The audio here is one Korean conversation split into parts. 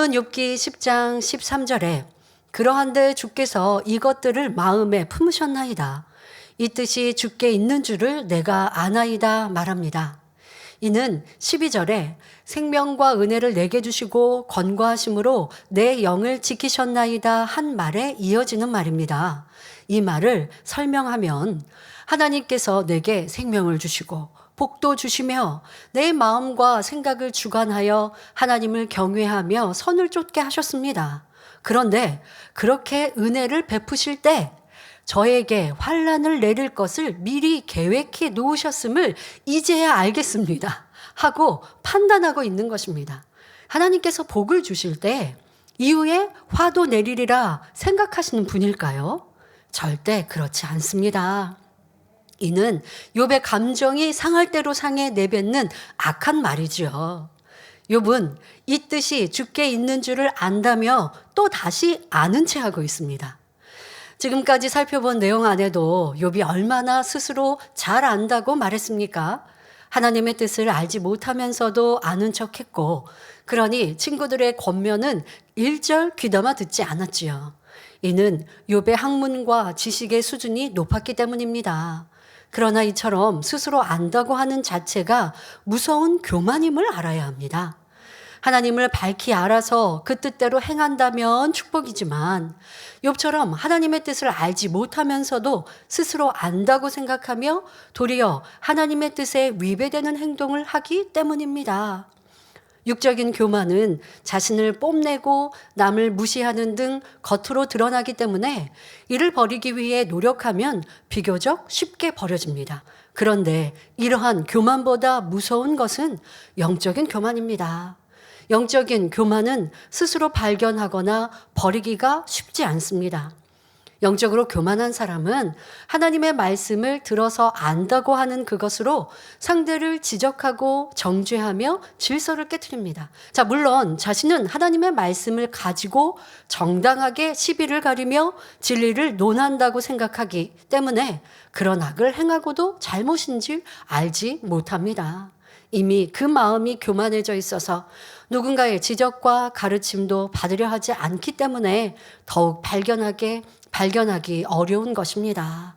본문 욥기 10장 13절에 그러한데 주께서 이것들을 마음에 품으셨나이다. 이 뜻이 주께 있는 줄을 내가 아나이다 말합니다. 이는 12절에 생명과 은혜를 내게 주시고 권고하심으로 내 영을 지키셨나이다 한 말에 이어지는 말입니다. 이 말을 설명하면 하나님께서 내게 생명을 주시고 복도 주시며 내 마음과 생각을 주관하여 하나님을 경외하며 선을 쫓게 하셨습니다. 그런데 그렇게 은혜를 베푸실 때 저에게 환난을 내릴 것을 미리 계획해 놓으셨음을 이제야 알겠습니다 하고 판단하고 있는 것입니다. 하나님께서 복을 주실 때 이후에 화도 내리리라 생각하시는 분일까요? 절대 그렇지 않습니다. 이는 욥의 감정이 상할 대로 상해 내뱉는 악한 말이죠. 욥은 이 뜻이 주께 있는 줄을 안다며 또 다시 아는 채 하고 있습니다. 지금까지 살펴본 내용 안에도 욥이 얼마나 스스로 잘 안다고 말했습니까? 하나님의 뜻을 알지 못하면서도 아는 척했고, 그러니 친구들의 권면은 일절 귀담아 듣지 않았지요. 이는 욥의 학문과 지식의 수준이 높았기 때문입니다. 그러나 이처럼 스스로 안다고 하는 자체가 무서운 교만임을 알아야 합니다. 하나님을 밝히 알아서 그 뜻대로 행한다면 축복이지만 욥처럼 하나님의 뜻을 알지 못하면서도 스스로 안다고 생각하며 도리어 하나님의 뜻에 위배되는 행동을 하기 때문입니다. 육적인 교만은 자신을 뽐내고 남을 무시하는 등 겉으로 드러나기 때문에 이를 버리기 위해 노력하면 비교적 쉽게 버려집니다. 그런데 이러한 교만보다 무서운 것은 영적인 교만입니다. 영적인 교만은 스스로 발견하거나 버리기가 쉽지 않습니다. 영적으로 교만한 사람은 하나님의 말씀을 들어서 안다고 하는 그것으로 상대를 지적하고 정죄하며 질서를 깨트립니다. 자, 물론 자신은 하나님의 말씀을 가지고 정당하게 시비를 가리며 진리를 논한다고 생각하기 때문에 그런 악을 행하고도 잘못인지 알지 못합니다. 이미 그 마음이 교만해져 있어서 누군가의 지적과 가르침도 받으려 하지 않기 때문에 더욱 발견하기 어려운 것입니다.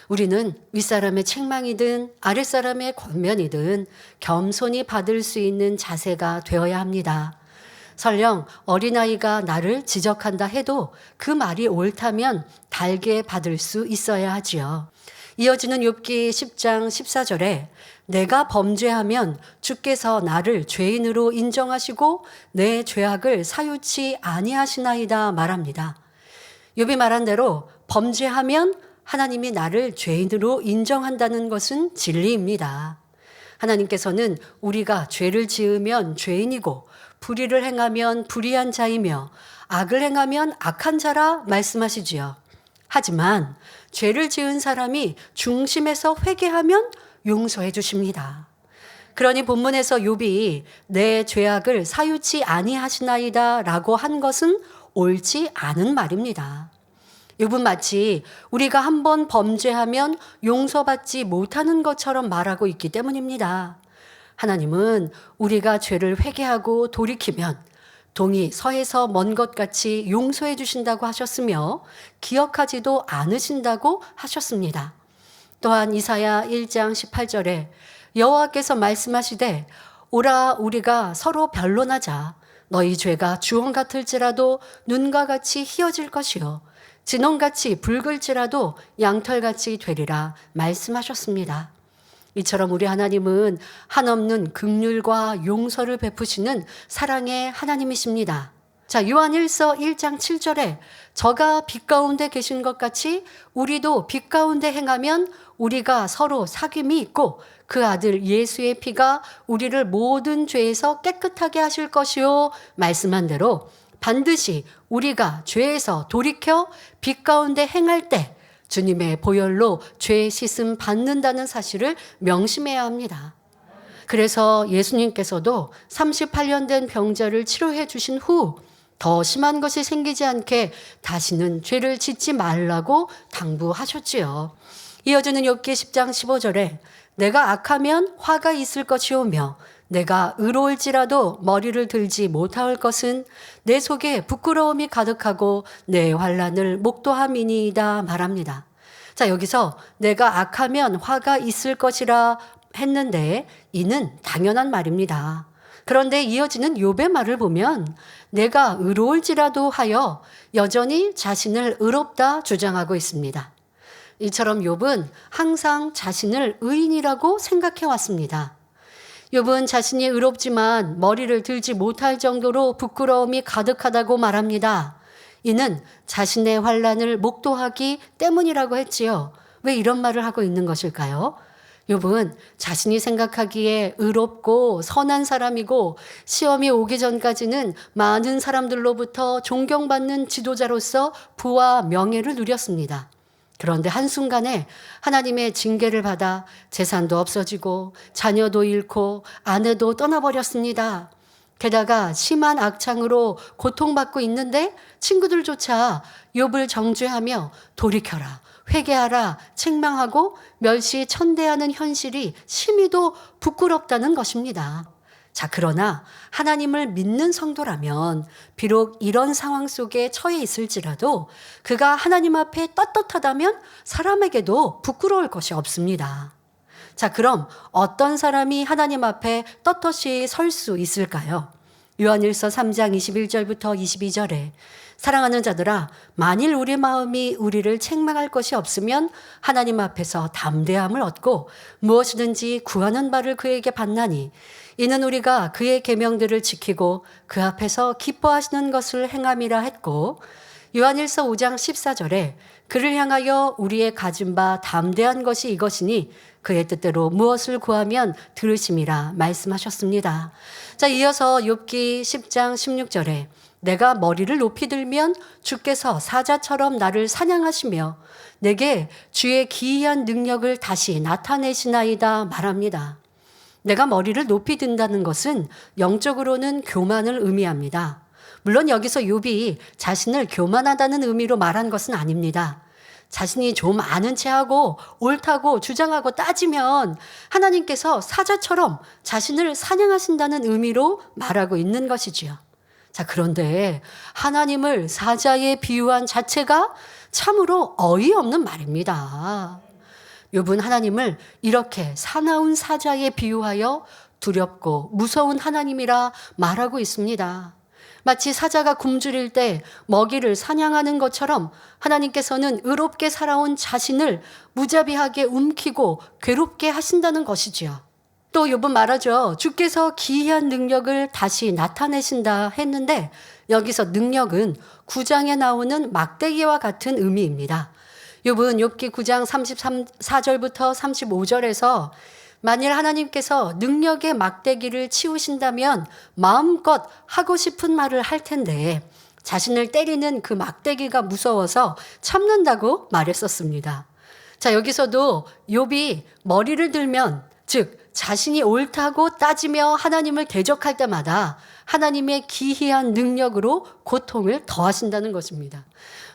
우리는 윗사람의 책망이든 아랫사람의 권면이든 겸손히 받을 수 있는 자세가 되어야 합니다. 설령 어린아이가 나를 지적한다 해도 그 말이 옳다면 달게 받을 수 있어야 하지요. 이어지는 욥기 10장 14절에 내가 범죄하면 주께서 나를 죄인으로 인정하시고 내 죄악을 사유치 아니하시나이다 말합니다. 욥이 말한 대로 범죄하면 하나님이 나를 죄인으로 인정한다는 것은 진리입니다. 하나님께서는 우리가 죄를 지으면 죄인이고 불의를 행하면 불의한 자이며 악을 행하면 악한 자라 말씀하시지요. 하지만 죄를 지은 사람이 중심에서 회개하면 용서해 주십니다. 그러니 본문에서 욥이 내 죄악을 사유치 아니하시나이다 라고 한 것은 옳지 않은 말입니다. 욥은 마치 우리가 한번 범죄하면 용서받지 못하는 것처럼 말하고 있기 때문입니다. 하나님은 우리가 죄를 회개하고 돌이키면 동이 서에서 먼 것 같이 용서해 주신다고 하셨으며 기억하지도 않으신다고 하셨습니다. 또한 이사야 1장 18절에 여호와께서 말씀하시되 오라 우리가 서로 변론하자. 너희 죄가 주홍 같을지라도 눈과 같이 희어질 것이요 진홍같이 붉을지라도 양털같이 되리라 말씀하셨습니다. 이처럼 우리 하나님은 한없는 긍휼과 용서를 베푸시는 사랑의 하나님이십니다. 자, 요한일서 1장 7절에 저가 빛 가운데 계신 것 같이 우리도 빛 가운데 행하면 우리가 서로 사귐이 있고 그 아들 예수의 피가 우리를 모든 죄에서 깨끗하게 하실 것이요 말씀한 대로 반드시 우리가 죄에서 돌이켜 빛 가운데 행할 때 주님의 보혈로 죄 씻음 받는다는 사실을 명심해야 합니다. 그래서 예수님께서도 38년 된 병자를 치료해 주신 후 더 심한 것이 생기지 않게 다시는 죄를 짓지 말라고 당부하셨지요. 이어지는 욥기 10장 15절에 내가 악하면 화가 있을 것이오며 내가 의로울지라도 머리를 들지 못할 것은 내 속에 부끄러움이 가득하고 내 환난을 목도함이니이다 말합니다. 자, 여기서 내가 악하면 화가 있을 것이라 했는데 이는 당연한 말입니다. 그런데 이어지는 욥의 말을 보면 내가 의로울지라도 하여 여전히 자신을 의롭다 주장하고 있습니다. 이처럼 욥은 항상 자신을 의인이라고 생각해 왔습니다. 욥은 자신이 의롭지만 머리를 들지 못할 정도로 부끄러움이 가득하다고 말합니다. 이는 자신의 환난을 목도하기 때문이라고 했지요. 왜 이런 말을 하고 있는 것일까요? 욥은 자신이 생각하기에 의롭고 선한 사람이고 시험이 오기 전까지는 많은 사람들로부터 존경받는 지도자로서 부와 명예를 누렸습니다. 그런데 한순간에 하나님의 징계를 받아 재산도 없어지고 자녀도 잃고 아내도 떠나버렸습니다. 게다가 심한 악창으로 고통받고 있는데 친구들조차 욥을 정죄하며 돌이켜라, 회개하라, 책망하고 멸시천대하는 현실이 심히도 부끄럽다는 것입니다. 자, 그러나 하나님을 믿는 성도라면 비록 이런 상황 속에 처해 있을지라도 그가 하나님 앞에 떳떳하다면 사람에게도 부끄러울 것이 없습니다. 자, 그럼 어떤 사람이 하나님 앞에 떳떳이 설 수 있을까요? 요한일서 3장 21절부터 22절에 사랑하는 자들아, 만일 우리 마음이 우리를 책망할 것이 없으면 하나님 앞에서 담대함을 얻고 무엇이든지 구하는 바를 그에게 받나니 이는 우리가 그의 계명들을 지키고 그 앞에서 기뻐하시는 것을 행함이라 했고, 요한일서 5장 14절에 그를 향하여 우리의 가진 바 담대한 것이 이것이니 그의 뜻대로 무엇을 구하면 들으심이라 말씀하셨습니다. 자, 이어서 욥기 10장 16절에 내가 머리를 높이 들면 주께서 사자처럼 나를 사냥하시며 내게 주의 기이한 능력을 다시 나타내시나이다 말합니다. 내가 머리를 높이 든다는 것은 영적으로는 교만을 의미합니다. 물론 여기서 욥이 자신을 교만하다는 의미로 말한 것은 아닙니다. 자신이 좀 아는 체하고 옳다고 주장하고 따지면 하나님께서 사자처럼 자신을 사냥하신다는 의미로 말하고 있는 것이지요. 자, 그런데 하나님을 사자에 비유한 자체가 참으로 어이없는 말입니다. 욥은 하나님을 이렇게 사나운 사자에 비유하여 두렵고 무서운 하나님이라 말하고 있습니다. 마치 사자가 굶주릴 때 먹이를 사냥하는 것처럼 하나님께서는 의롭게 살아온 자신을 무자비하게 움키고 괴롭게 하신다는 것이지요. 또 욥은 말하죠. 주께서 기이한 능력을 다시 나타내신다 했는데 여기서 능력은 9장에 나오는 막대기와 같은 의미입니다. 욥은 욥기 9장 34절부터 35절에서 만일 하나님께서 능력의 막대기를 치우신다면 마음껏 하고 싶은 말을 할 텐데 자신을 때리는 그 막대기가 무서워서 참는다고 말했었습니다. 자, 여기서도 욥이 머리를 들면, 즉 자신이 옳다고 따지며 하나님을 대적할 때마다 하나님의 기이한 능력으로 고통을 더하신다는 것입니다.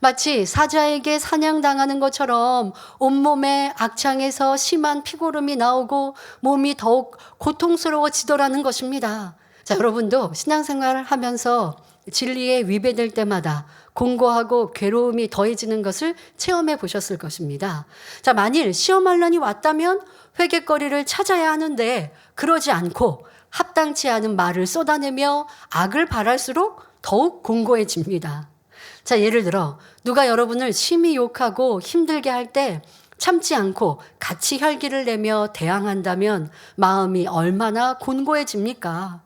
마치 사자에게 사냥당하는 것처럼 온몸에 악창에서 심한 피고름이 나오고 몸이 더욱 고통스러워지더라는 것입니다. 자, 여러분도 신앙생활을 하면서 진리에 위배될 때마다 공고하고 괴로움이 더해지는 것을 체험해 보셨을 것입니다. 자, 만일 시험할 난이 왔다면 회개거리를 찾아야 하는데 그러지 않고 합당치 않은 말을 쏟아내며 악을 바랄수록 더욱 공고해집니다. 자, 예를 들어 누가 여러분을 심히 욕하고 힘들게 할 때 참지 않고 같이 혈기를 내며 대항한다면 마음이 얼마나 곤고해집니까?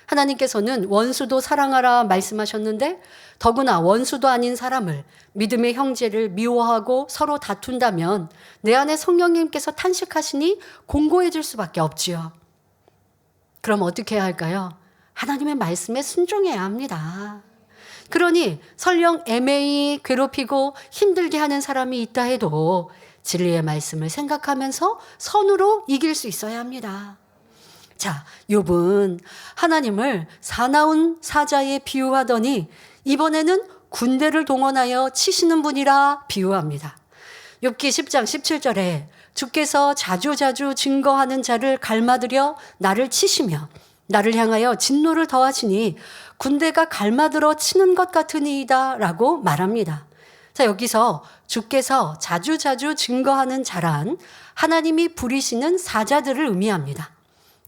하나님께서는 원수도 사랑하라 말씀하셨는데 더구나 원수도 아닌 사람을, 믿음의 형제를 미워하고 서로 다툰다면 내 안에 성령님께서 탄식하시니 공고해질 수밖에 없지요. 그럼 어떻게 해야 할까요? 하나님의 말씀에 순종해야 합니다. 그러니 설령 애매히 괴롭히고 힘들게 하는 사람이 있다 해도 진리의 말씀을 생각하면서 선으로 이길 수 있어야 합니다. 자, 욥은 하나님을 사나운 사자에 비유하더니 이번에는 군대를 동원하여 치시는 분이라 비유합니다. 욥기 10장 17절에 주께서 자주자주 증거하는 자를 갈마들여 나를 치시며 나를 향하여 진노를 더하시니 군대가 갈마들어 치는 것 같으니이다 라고 말합니다. 자, 여기서 주께서 자주자주 증거하는 자란 하나님이 부리시는 사자들을 의미합니다.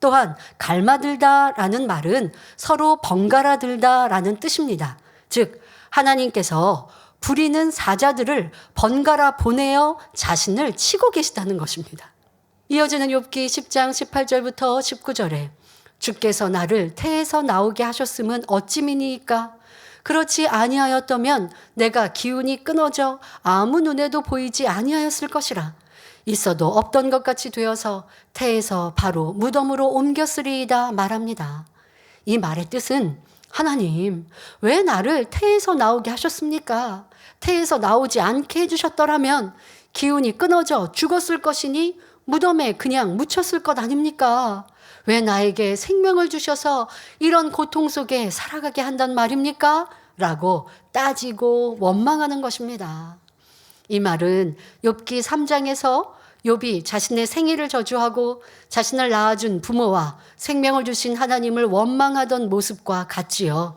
또한 갈마들다라는 말은 서로 번갈아 들다라는 뜻입니다. 즉 하나님께서 부리는 사자들을 번갈아 보내어 자신을 치고 계시다는 것입니다. 이어지는 욥기 10장 18절부터 19절에 주께서 나를 태에서 나오게 하셨음은 어찌미니이까? 그렇지 아니하였다면 내가 기운이 끊어져 아무 눈에도 보이지 아니하였을 것이라. 있어도 없던 것 같이 되어서 태에서 바로 무덤으로 옮겼으리이다 말합니다. 이 말의 뜻은 하나님, 왜 나를 태에서 나오게 하셨습니까? 태에서 나오지 않게 해주셨더라면 기운이 끊어져 죽었을 것이니 무덤에 그냥 묻혔을 것 아닙니까? 왜 나에게 생명을 주셔서 이런 고통 속에 살아가게 한단 말입니까? 라고 따지고 원망하는 것입니다. 이 말은 욥기 3장에서 욥이 자신의 생일을 저주하고 자신을 낳아준 부모와 생명을 주신 하나님을 원망하던 모습과 같지요.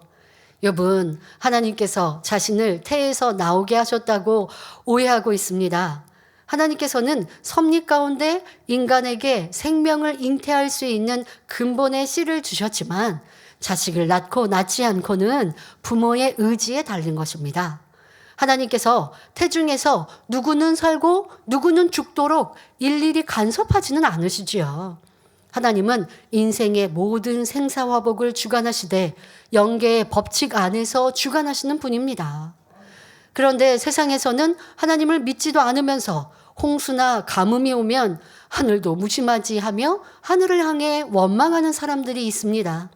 욥은 하나님께서 자신을 태에서 나오게 하셨다고 오해하고 있습니다. 하나님께서는 섭리 가운데 인간에게 생명을 잉태할 수 있는 근본의 씨를 주셨지만 자식을 낳고 낳지 않고는 부모의 의지에 달린 것입니다. 하나님께서 태중에서 누구는 살고 누구는 죽도록 일일이 간섭하지는 않으시지요. 하나님은 인생의 모든 생사화복을 주관하시되 영계의 법칙 안에서 주관하시는 분입니다. 그런데 세상에서는 하나님을 믿지도 않으면서 홍수나 가뭄이 오면 하늘도 무심하지 하며 하늘을 향해 원망하는 사람들이 있습니다.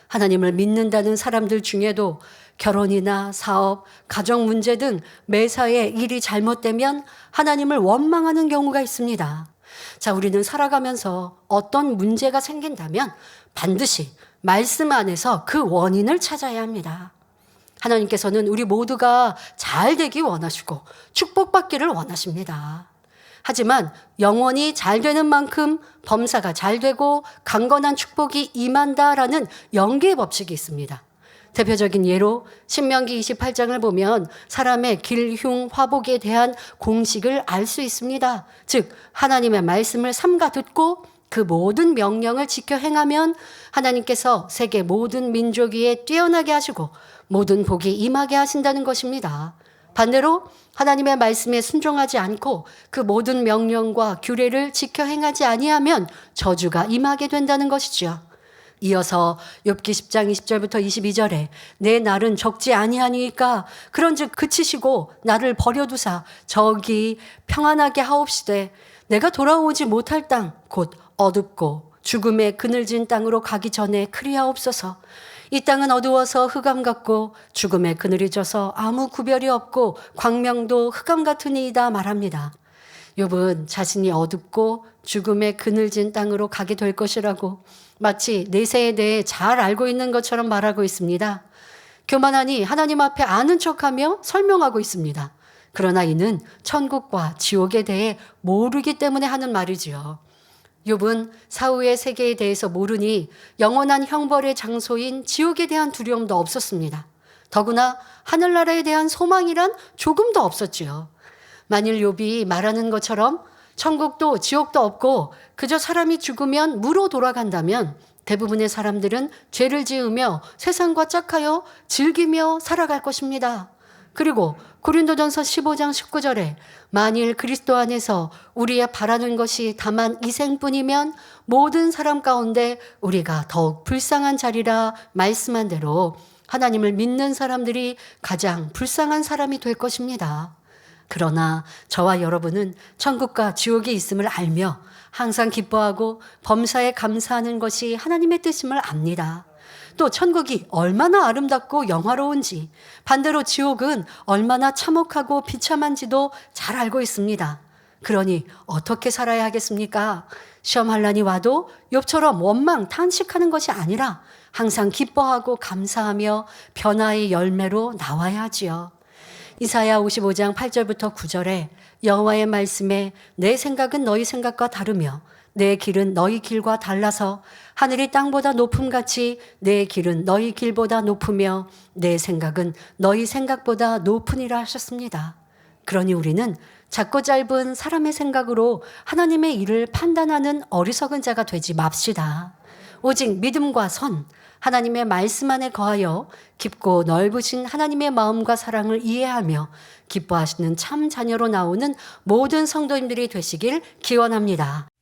하나님을 믿는다는 사람들 중에도 결혼이나 사업, 가정 문제 등 매사에 일이 잘못되면 하나님을 원망하는 경우가 있습니다. 자, 우리는 살아가면서 어떤 문제가 생긴다면 반드시 말씀 안에서 그 원인을 찾아야 합니다. 하나님께서는 우리 모두가 잘 되기 원하시고 축복받기를 원하십니다. 하지만 영원히 잘 되는 만큼 범사가 잘 되고 강건한 축복이 임한다라는 영계의 법칙이 있습니다. 대표적인 예로 신명기 28장을 보면 사람의 길, 흉, 화복에 대한 공식을 알 수 있습니다. 즉 하나님의 말씀을 삼가 듣고 그 모든 명령을 지켜 행하면 하나님께서 세계 모든 민족 위에 뛰어나게 하시고 모든 복이 임하게 하신다는 것입니다. 반대로 하나님의 말씀에 순종하지 않고 그 모든 명령과 규례를 지켜 행하지 아니하면 저주가 임하게 된다는 것이지요. 이어서 욥기 10장 20절부터 22절에 내 날은 적지 아니하니까 그런즉 그치시고 나를 버려두사 저기 평안하게 하옵시되 내가 돌아오지 못할 땅 곧 어둡고 죽음의 그늘진 땅으로 가기 전에 그리하옵소서. 이 땅은 어두워서 흑암 같고 죽음의 그늘이 져서 아무 구별이 없고 광명도 흑암 같으니이다 말합니다. 욥은 자신이 어둡고 죽음의 그늘진 땅으로 가게 될 것이라고 마치 내세에 대해 잘 알고 있는 것처럼 말하고 있습니다. 교만하니 하나님 앞에 아는 척하며 설명하고 있습니다. 그러나 이는 천국과 지옥에 대해 모르기 때문에 하는 말이지요. 욥은 사후의 세계에 대해서 모르니 영원한 형벌의 장소인 지옥에 대한 두려움도 없었습니다. 더구나 하늘나라에 대한 소망이란 조금도 없었지요. 만일 욥이 말하는 것처럼 천국도 지옥도 없고 그저 사람이 죽으면 무로 돌아간다면 대부분의 사람들은 죄를 지으며 세상과 짝하여 즐기며 살아갈 것입니다. 그리고 고린도전서 15장 19절에 만일 그리스도 안에서 우리의 바라는 것이 다만 이 생뿐이면 모든 사람 가운데 우리가 더욱 불쌍한 자리라 말씀한 대로 하나님을 믿는 사람들이 가장 불쌍한 사람이 될 것입니다. 그러나 저와 여러분은 천국과 지옥이 있음을 알며 항상 기뻐하고 범사에 감사하는 것이 하나님의 뜻임을 압니다. 또 천국이 얼마나 아름답고 영화로운지, 반대로 지옥은 얼마나 참혹하고 비참한지도 잘 알고 있습니다. 그러니 어떻게 살아야 하겠습니까? 시험환란이 와도 욥처럼 원망, 탄식하는 것이 아니라 항상 기뻐하고 감사하며 변화의 열매로 나와야 하지요. 이사야 55장 8절부터 9절에 여호와의 말씀에 내 생각은 너희 생각과 다르며 내 길은 너희 길과 달라서 하늘이 땅보다 높음같이 내 길은 너희 길보다 높으며 내 생각은 너희 생각보다 높으니라 하셨습니다. 그러니 우리는 작고 짧은 사람의 생각으로 하나님의 일을 판단하는 어리석은 자가 되지 맙시다. 오직 믿음과 선, 하나님의 말씀 안에 거하여 깊고 넓으신 하나님의 마음과 사랑을 이해하며 기뻐하시는 참 자녀로 나오는 모든 성도님들이 되시길 기원합니다.